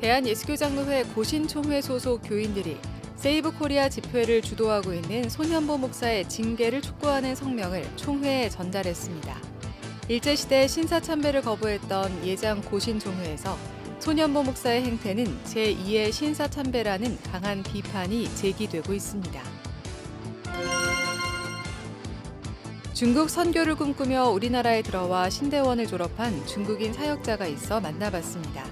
대한예수교장로회 고신총회 소속 교인들이 세이브 코리아 집회를 주도하고 있는 손현보 목사의 징계를 촉구하는 성명을 총회에 전달했습니다. 일제시대 신사참배를 거부했던 예장 고신총회에서 손현보 목사의 행태는 제2의 신사참배라는 강한 비판이 제기되고 있습니다. 중국 선교를 꿈꾸며 우리나라에 들어와 신대원을 졸업한 중국인 사역자가 있어 만나봤습니다.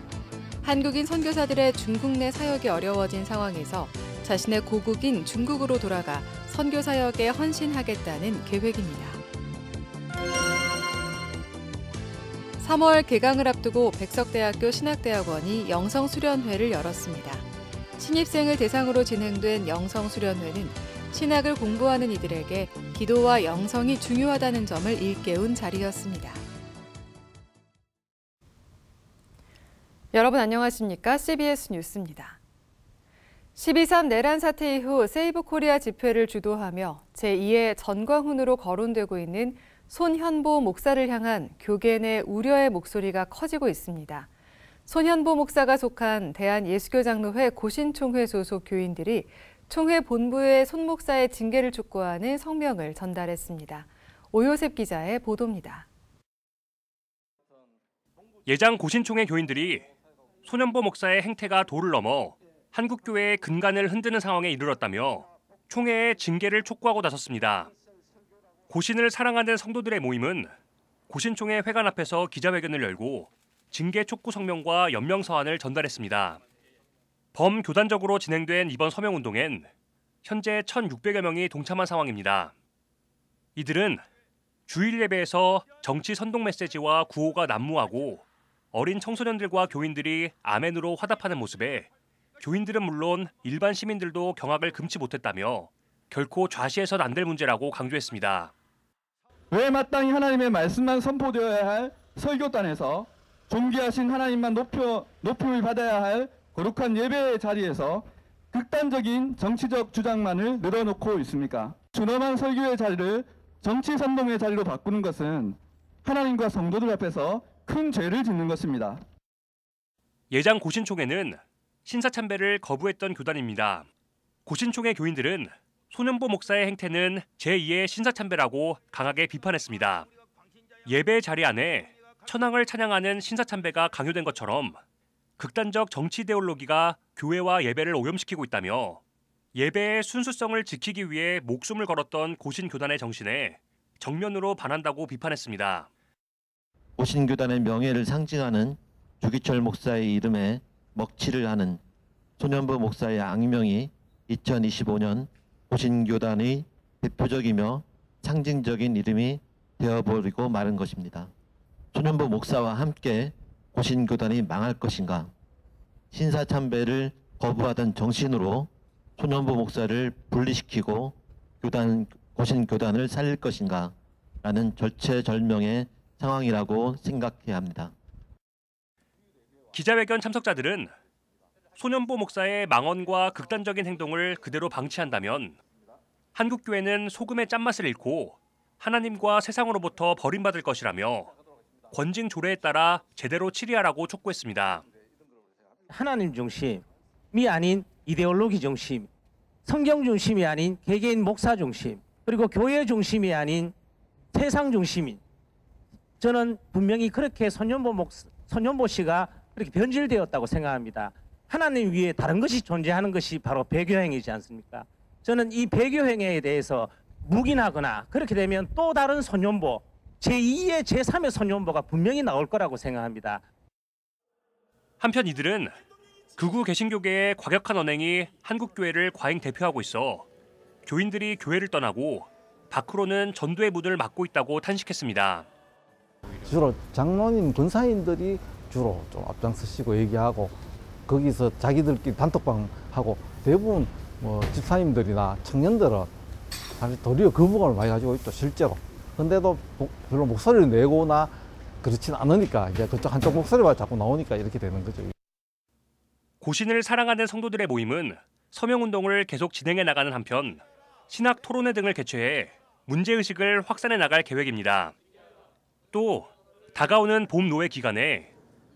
한국인 선교사들의 중국 내 사역이 어려워진 상황에서 자신의 고국인 중국으로 돌아가 선교 사역에 헌신하겠다는 계획입니다. 3월 개강을 앞두고 백석대학교 신학대학원이 영성수련회를 열었습니다. 신입생을 대상으로 진행된 영성수련회는 신학을 공부하는 이들에게 기도와 영성이 중요하다는 점을 일깨운 자리였습니다. 여러분 안녕하십니까? CBS 뉴스입니다. 12.3 내란 사태 이후 세이브 코리아 집회를 주도하며 제2의 전광훈으로 거론되고 있는 손현보 목사를 향한 교계 내 우려의 목소리가 커지고 있습니다. 손현보 목사가 속한 대한예수교장로회 고신총회 소속 교인들이 총회 본부에 손 목사의 징계를 촉구하는 성명을 전달했습니다. 오요셉 기자의 보도입니다. 예장 고신총회 교인들이 손현보 목사의 행태가 도를 넘어 한국교회의 근간을 흔드는 상황에 이르렀다며 총회에 징계를 촉구하고 나섰습니다. 고신을 사랑하는 성도들의 모임은 고신총회 회관 앞에서 기자회견을 열고 징계 촉구 성명과 연명서한을 전달했습니다. 범교단적으로 진행된 이번 서명운동엔 현재 1,600여 명이 동참한 상황입니다. 이들은 주일 예배에서 정치 선동 메시지와 구호가 난무하고 어린 청소년들과 교인들이 아멘으로 화답하는 모습에 교인들은 물론 일반 시민들도 경악을 금치 못했다며 결코 좌시해서는 안 될 문제라고 강조했습니다. 왜 마땅히 하나님의 말씀만 선포되어야 할 설교단에서 존귀하신 하나님만 높임을 받아야 할 거룩한 예배의 자리에서 극단적인 정치적 주장만을 늘어놓고 있습니까? 준엄한 설교의 자리를 정치 선동의 자리로 바꾸는 것은 하나님과 성도들 앞에서 큰 죄를 짓는 것입니다. 예장 고신총회는 신사참배를 거부했던 교단입니다. 고신총회 교인들은 손현보 목사의 행태는 제2의 신사참배라고 강하게 비판했습니다. 예배 자리 안에 천황을 찬양하는 신사참배가 강요된 것처럼 극단적 정치 이데올로기가 교회와 예배를 오염시키고 있다며 예배의 순수성을 지키기 위해 목숨을 걸었던 고신교단의 정신에 정면으로 반한다고 비판했습니다. 고신교단의 명예를 상징하는 주기철 목사의 이름에 먹칠을 하는 손현보 목사의 악명이 2025년 고신교단의 대표적이며 상징적인 이름이 되어버리고 마는 것입니다. 손현보 목사와 함께 고신교단이 망할 것인가? 신사참배를 거부하던 정신으로 손현보 목사를 분리시키고 고신교단을 살릴 것인가? 라는 절체절명의 상황이라고 생각해야 합니다. 기자회견 참석자들은 손현보 목사의 망언과 극단적인 행동을 그대로 방치한다면 한국교회는 소금의 짠맛을 잃고 하나님과 세상으로부터 버림받을 것이라며 권징 조례에 따라 제대로 치리하라고 촉구했습니다. 하나님 중심이 아닌 이데올로기 중심, 성경 중심이 아닌 개개인 목사 중심, 그리고 교회 중심이 아닌 세상 중심인, 저는 분명히 그렇게 손현보 씨가 그렇게 변질되었다고 생각합니다. 하나님 위에 다른 것이 존재하는 것이 바로 배교행위이지 않습니까? 저는 이 배교행위에 대해서 묵인하거나 그렇게 되면 또 다른 손현보, 제2의 제3의 손현보가 분명히 나올 거라고 생각합니다. 한편 이들은 극우 개신교계의 과격한 언행이 한국교회를 과잉 대표하고 있어 교인들이 교회를 떠나고 밖으로는 전도의 문을 막고 있다고 탄식했습니다. 주로 장로님, 권사님들이 주로 좀 앞장서시고 얘기하고 거기서 자기들끼리 단톡방하고 대부분 집사님들이나 청년들은 사실 도리어 거부감을 많이 가지고 있죠, 실제로. 근데도 별로 목소리를 내거나 그렇진 않으니까 이제 그쪽 한쪽 목소리가 자꾸 나오니까 이렇게 되는 거죠. 고신을 사랑하는 성도들의 모임은 서명운동을 계속 진행해 나가는 한편 신학 토론회 등을 개최해 문제의식을 확산해 나갈 계획입니다. 또 다가오는 봄 노회 기간에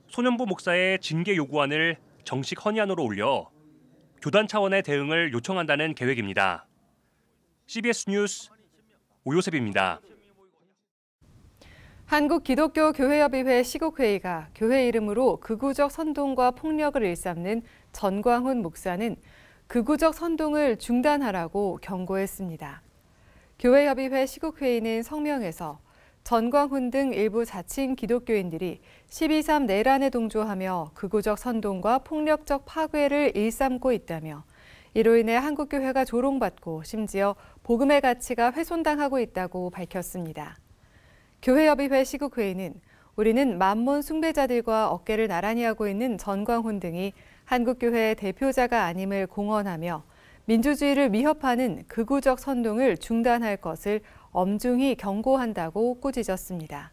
손현보 목사의 징계 요구안을 정식 헌의안으로 올려 교단 차원의 대응을 요청한다는 계획입니다. CBS 뉴스 오요셉입니다. 한국기독교교회협의회 시국회의가 교회 이름으로 극우적 선동과 폭력을 일삼는 전광훈 목사는 극우적 선동을 중단하라고 경고했습니다. 교회협의회 시국회의는 성명에서 전광훈 등 일부 자칭 기독교인들이 12.3 내란에 동조하며 극우적 선동과 폭력적 파괴를 일삼고 있다며 이로 인해 한국교회가 조롱받고 심지어 복음의 가치가 훼손당하고 있다고 밝혔습니다. 교회협의회 시국회의는 우리는 만몬 숭배자들과 어깨를 나란히 하고 있는 전광훈 등이 한국교회의 대표자가 아님을 공언하며 민주주의를 위협하는 극우적 선동을 중단할 것을 엄중히 경고한다고 꾸짖었습니다.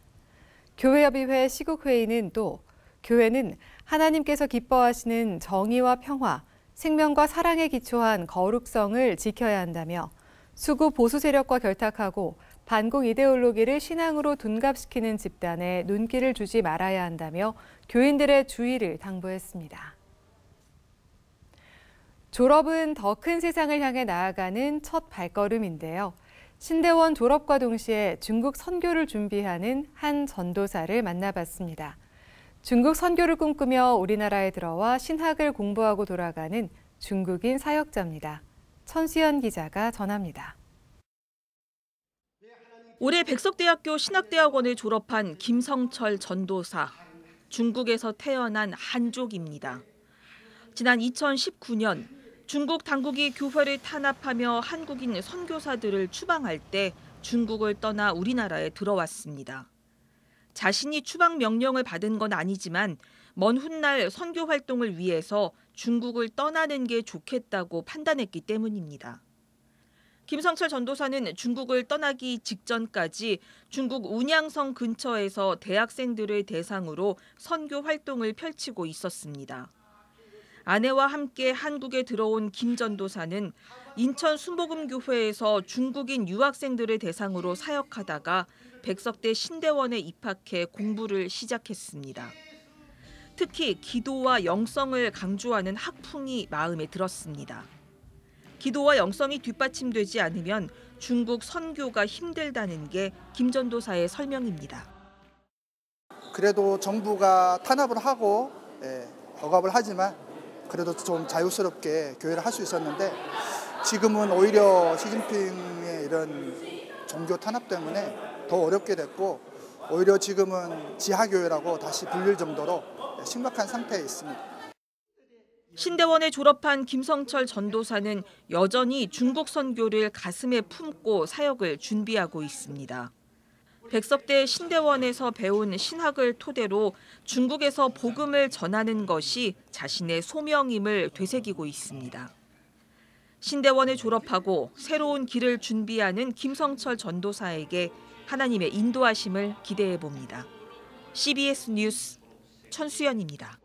교회협의회 시국회의는 또 교회는 하나님께서 기뻐하시는 정의와 평화, 생명과 사랑에 기초한 거룩성을 지켜야 한다며 수구 보수 세력과 결탁하고 반공 이데올로기를 신앙으로 둔갑시키는 집단에 눈길을 주지 말아야 한다며 교인들의 주의를 당부했습니다. 졸업은 더 큰 세상을 향해 나아가는 첫 발걸음인데요. 신대원 졸업과 동시에 중국 선교를 준비하는 한 전도사를 만나봤습니다. 중국 선교를 꿈꾸며 우리나라에 들어와 신학을 공부하고 돌아가는 중국인 사역자입니다. 천수연 기자가 전합니다. 올해 백석대학교 신학대학원을 졸업한 김성철 전도사. 중국에서 태어난 한족입니다. 지난 2019년 중국 당국이 교회를 탄압하며 한국인 선교사들을 추방할 때 중국을 떠나 우리나라에 들어왔습니다. 자신이 추방 명령을 받은 건 아니지만 먼 훗날 선교 활동을 위해서 중국을 떠나는 게 좋겠다고 판단했기 때문입니다. 김성철 전도사는 중국을 떠나기 직전까지 중국 운양성 근처에서 대학생들을 대상으로 선교 활동을 펼치고 있었습니다. 아내와 함께 한국에 들어온 김 전도사는 인천 순복음교회에서 중국인 유학생들을 대상으로 사역하다가 백석대 신대원에 입학해 공부를 시작했습니다. 특히 기도와 영성을 강조하는 학풍이 마음에 들었습니다. 기도와 영성이 뒷받침되지 않으면 중국 선교가 힘들다는 게 김 전도사의 설명입니다. 그래도 정부가 탄압을 하고 억압을 하지만 그래도 좀 자유스럽게 교회를 할 수 있었는데 지금은 오히려 시진핑의 이런 종교 탄압 때문에 더 어렵게 됐고 오히려 지금은 지하교회라고 다시 불릴 정도로 심각한 상태에 있습니다. 신대원에 졸업한 김성철 전도사는 여전히 중국 선교를 가슴에 품고 사역을 준비하고 있습니다. 백석대 신대원에서 배운 신학을 토대로 중국에서 복음을 전하는 것이 자신의 소명임을 되새기고 있습니다. 신대원을 졸업하고 새로운 길을 준비하는 김성철 전도사에게 하나님의 인도하심을 기대해 봅니다. CBS 뉴스 천수연입니다.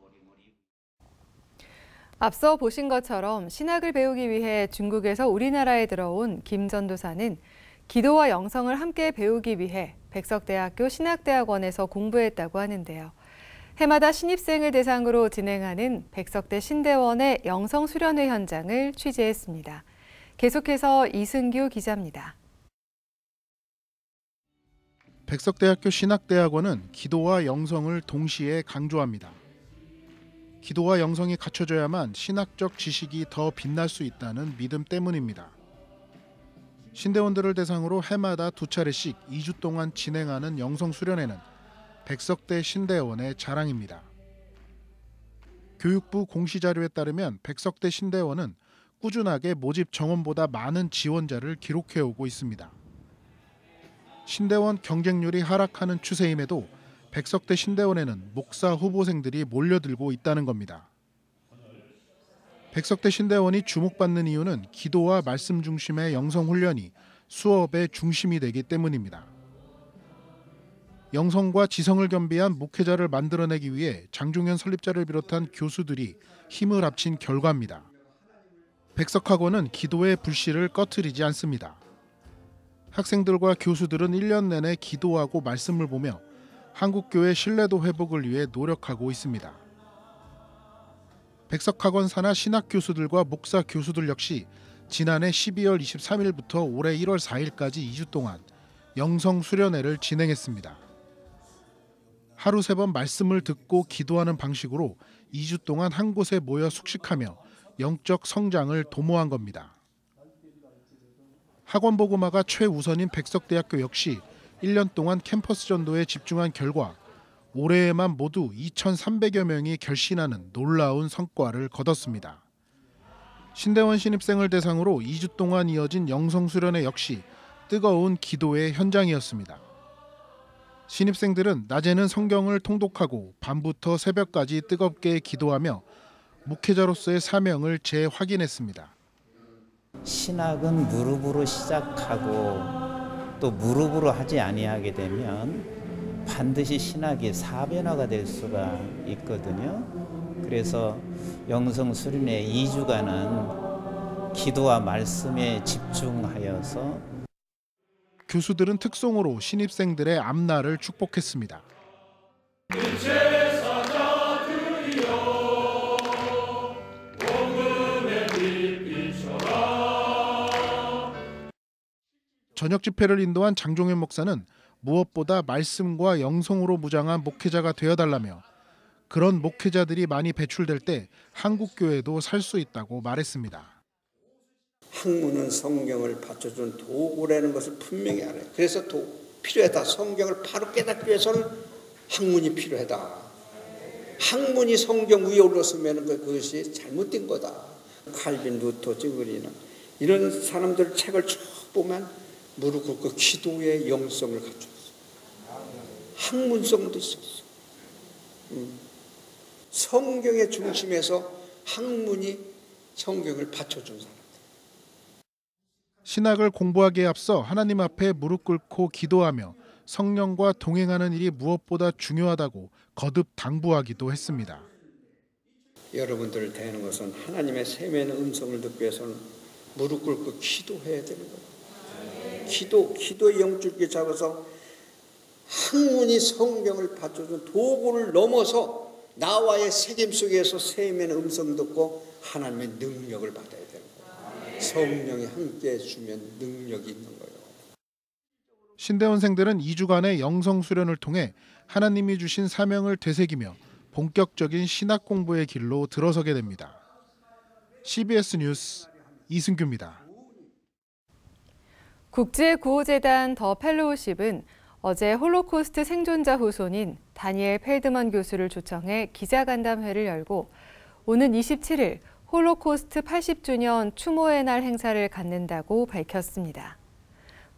앞서 보신 것처럼 신학을 배우기 위해 중국에서 우리나라에 들어온 김 전도사는 기도와 영성을 함께 배우기 위해 백석대학교 신학대학원에서 공부했다고 하는데요. 해마다 신입생을 대상으로 진행하는 백석대 신대원의 영성 수련회 현장을 취재했습니다. 계속해서 이승규 기자입니다. 백석대학교 신학대학원은 기도와 영성을 동시에 강조합니다. 기도와 영성이 갖춰져야만 신학적 지식이 더 빛날 수 있다는 믿음 때문입니다. 신대원들을 대상으로 해마다 2차례씩 2주 동안 진행하는 영성 수련회는 백석대 신대원의 자랑입니다. 교육부 공시자료에 따르면 백석대 신대원은 꾸준하게 모집 정원보다 많은 지원자를 기록해오고 있습니다. 신대원 경쟁률이 하락하는 추세임에도 백석대 신대원에는 목사 후보생들이 몰려들고 있다는 겁니다. 백석대 신대원이 주목받는 이유는 기도와 말씀 중심의 영성 훈련이 수업의 중심이 되기 때문입니다. 영성과 지성을 겸비한 목회자를 만들어내기 위해 장종현 설립자를 비롯한 교수들이 힘을 합친 결과입니다. 백석학원은 기도의 불씨를 꺼트리지 않습니다. 학생들과 교수들은 1년 내내 기도하고 말씀을 보며 한국교회 신뢰도 회복을 위해 노력하고 있습니다. 백석학원 산하 신학 교수들과 목사 교수들 역시 지난해 12월 23일부터 올해 1월 4일까지 2주 동안 영성 수련회를 진행했습니다. 하루 3번 말씀을 듣고 기도하는 방식으로 2주 동안 한 곳에 모여 숙식하며 영적 성장을 도모한 겁니다. 학원보고마가 최우선인 백석대학교 역시 1년 동안 캠퍼스 전도에 집중한 결과 올해에만 모두 2,300여 명이 결신하는 놀라운 성과를 거뒀습니다. 신대원 신입생을 대상으로 2주 동안 이어진 영성수련회 역시 뜨거운 기도의 현장이었습니다. 신입생들은 낮에는 성경을 통독하고 밤부터 새벽까지 뜨겁게 기도하며 목회자로서의 사명을 재확인했습니다. 신학은 무릎으로 시작하고 또 무릎으로 하지 아니하게 되면 반드시 신학이 사변화가 될 수가 있거든요. 그래서 영성 수련회 2주간은 기도와 말씀에 집중하여서 교수들은 특송으로 신입생들의 앞날을 축복했습니다. 저녁 집회를 인도한 장종현 목사는 무엇보다 말씀과 영성으로 무장한 목회자가 되어달라며 그런 목회자들이 많이 배출될 때 한국 교회도 살 수 있다고 말했습니다. 학문은 성경을 받쳐준 도구라는 것을 분명히 알아요. 그래서 필요하다. 성경을 바로 깨닫기 위해서는 학문이 필요하다. 학문이 성경 위에 올랐으면 그것이 잘못된 거다. 칼빈, 루터, 찌그리는 이런 사람들 책을 쭉 보면 무릎 꿇고 기도의 영성을 갖췄어. 학문성도 있었어. 성경의 중심에서 학문이 성경을 받쳐준 사람. 신학을 공부하기에 앞서 하나님 앞에 무릎 꿇고 기도하며 성령과 동행하는 일이 무엇보다 중요하다고 거듭 당부하기도 했습니다. 여러분들을 대하는 것은 하나님의 세미한 음성을 듣기 위해서는 무릎 꿇고 기도해야 되는 거예요. 기도의 영줄기 잡아서 학문이 성경을 받쳐준 도구를 넘어서 나와의 책임 속에서 세미한 음성 듣고 하나님의 능력을 받아야 되는 거예요. 성령이 함께 해주면 능력이 있는 거예요. 신대원생들은 2주간의 영성 수련을 통해 하나님이 주신 사명을 되새기며 본격적인 신학 공부의 길로 들어서게 됩니다. CBS 뉴스 이승규입니다. 국제구호재단 더 펠로우십은 어제 홀로코스트 생존자 후손인 다니엘 펠드먼 교수를 초청해 기자간담회를 열고 오는 27일 홀로코스트 80주년 추모의 날 행사를 갖는다고 밝혔습니다.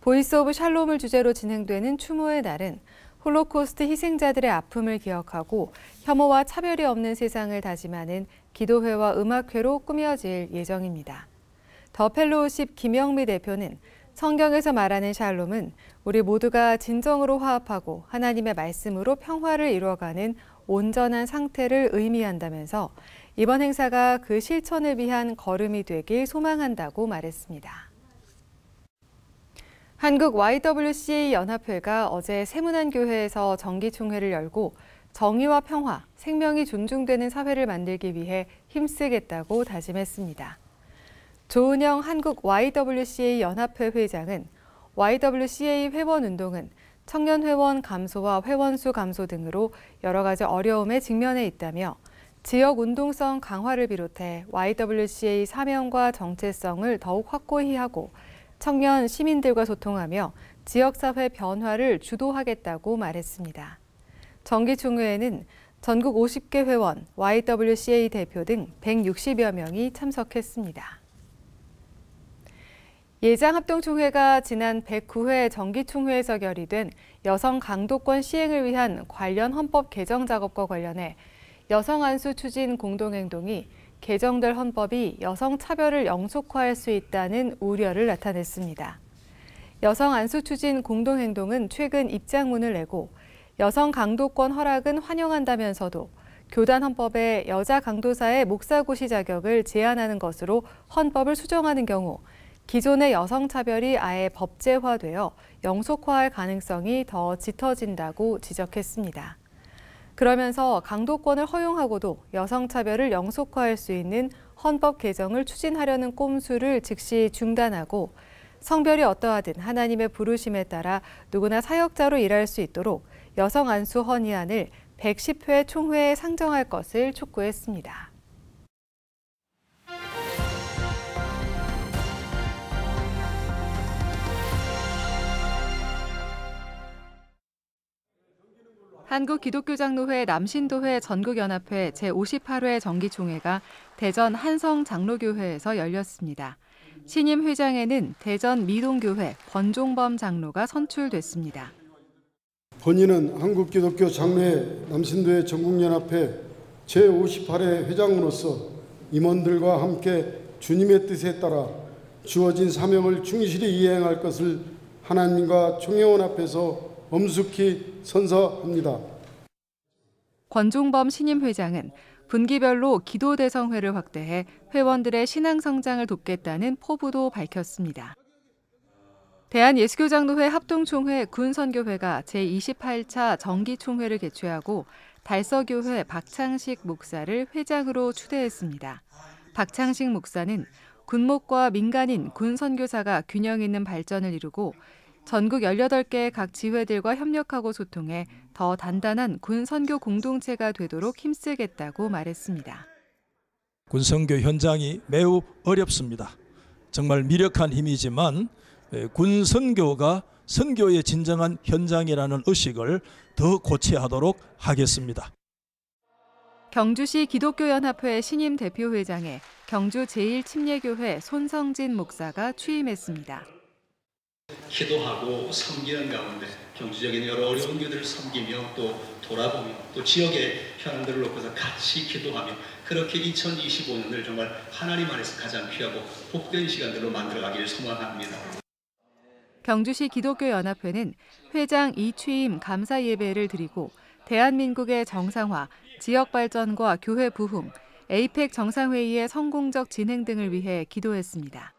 보이스 오브 샬롬을 주제로 진행되는 추모의 날은 홀로코스트 희생자들의 아픔을 기억하고 혐오와 차별이 없는 세상을 다짐하는 기도회와 음악회로 꾸며질 예정입니다. 더 펠로우십 김영미 대표는 성경에서 말하는 샬롬은 우리 모두가 진정으로 화합하고 하나님의 말씀으로 평화를 이루어가는 온전한 상태를 의미한다면서 이번 행사가 그 실천을 위한 걸음이 되길 소망한다고 말했습니다. 한국 YWCA 연합회가 어제 세문안교회에서 정기총회를 열고 정의와 평화, 생명이 존중되는 사회를 만들기 위해 힘쓰겠다고 다짐했습니다. 조은영 한국 YWCA 연합회 회장은 YWCA 회원운동은 청년 회원 감소와 회원수 감소 등으로 여러 가지 어려움에 직면해 있다며 지역 운동성 강화를 비롯해 YWCA 사명과 정체성을 더욱 확고히 하고 청년 시민들과 소통하며 지역사회 변화를 주도하겠다고 말했습니다. 정기총회에는 전국 50개 회원, YWCA 대표 등 160여 명이 참석했습니다. 예장합동총회가 지난 109회 정기총회에서 결의된 여성 강도권 시행을 위한 관련 헌법 개정 작업과 관련해 여성 안수 추진 공동행동이 개정될 헌법이 여성 차별을 영속화할 수 있다는 우려를 나타냈습니다. 여성 안수 추진 공동행동은 최근 입장문을 내고 여성 강도권 허락은 환영한다면서도 교단 헌법에 여자 강도사의 목사고시 자격을 제한하는 것으로 헌법을 수정하는 경우 기존의 여성 차별이 아예 법제화되어 영속화할 가능성이 더 짙어진다고 지적했습니다. 그러면서 강도권을 허용하고도 여성차별을 영속화할 수 있는 헌법 개정을 추진하려는 꼼수를 즉시 중단하고 성별이 어떠하든 하나님의 부르심에 따라 누구나 사역자로 일할 수 있도록 여성 안수 헌의안을 110회 총회에 상정할 것을 촉구했습니다. 한국기독교장로회 남신도회 전국연합회 제58회 정기총회가 대전 한성장로교회에서 열렸습니다. 신임 회장에는 대전 미동교회 권종범 장로가 선출됐습니다. 본인은 한국기독교장로회 남신도회 전국연합회 제58회 회장으로서 임원들과 함께 주님의 뜻에 따라 주어진 사명을 충실히 이행할 것을 하나님과 총회원 앞에서 엄숙히 선서합니다. 권종범 신임 회장은 분기별로 기도 대성회를 확대해 회원들의 신앙 성장을 돕겠다는 포부도 밝혔습니다. 대한예수교장로회 합동총회 군선교회가 제28차 정기총회를 개최하고 달서교회 박창식 목사를 회장으로 추대했습니다. 박창식 목사는 군목과 민간인 군선교사가 균형 있는 발전을 이루고 전국 18개의 각 지회들과 협력하고 소통해 더 단단한 군선교 공동체가 되도록 힘쓰겠다고 말했습니다. 군선교 현장이 매우 어렵습니다. 정말 미력한 힘이지만 군선교가 선교의 진정한 현장이라는 의식을 더 고취하도록 하겠습니다. 경주시 기독교연합회 신임 대표회장에 경주 제1침례교회 손성진 목사가 취임했습니다. 기도하고 섬기는 가운데 경주적인 여러 어려운 교들을 섬기며 또 돌아보며 또 지역의 현안들을 놓고서 같이 기도하며 그렇게 2025년을 정말 하나님 안에서 가장 귀하고 복된 시간들로 만들어가기를 소망합니다. 경주시 기독교연합회는 회장 이취임 감사 예배를 드리고 대한민국의 정상화, 지역 발전과 교회 부흥, 에이펙 정상회의의 성공적 진행 등을 위해 기도했습니다.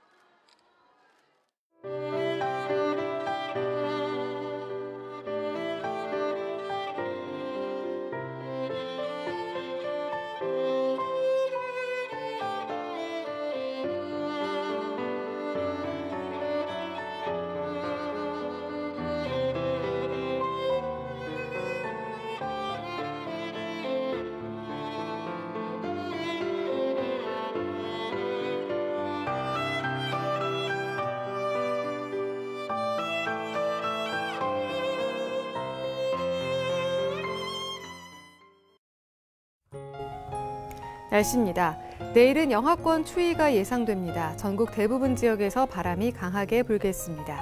날씨입니다. 내일은 영하권 추위가 예상됩니다. 전국 대부분 지역에서 바람이 강하게 불겠습니다.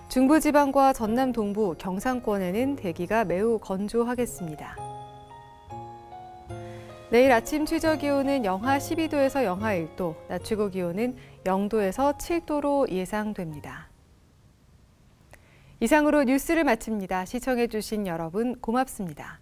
중부지방과 전남 동부, 경상권에는 대기가 매우 건조하겠습니다. 내일 아침 최저기온은 영하 12도에서 영하 1도, 낮 최고 기온은 0도에서 7도로 예상됩니다. 이상으로 뉴스를 마칩니다. 시청해주신 여러분 고맙습니다.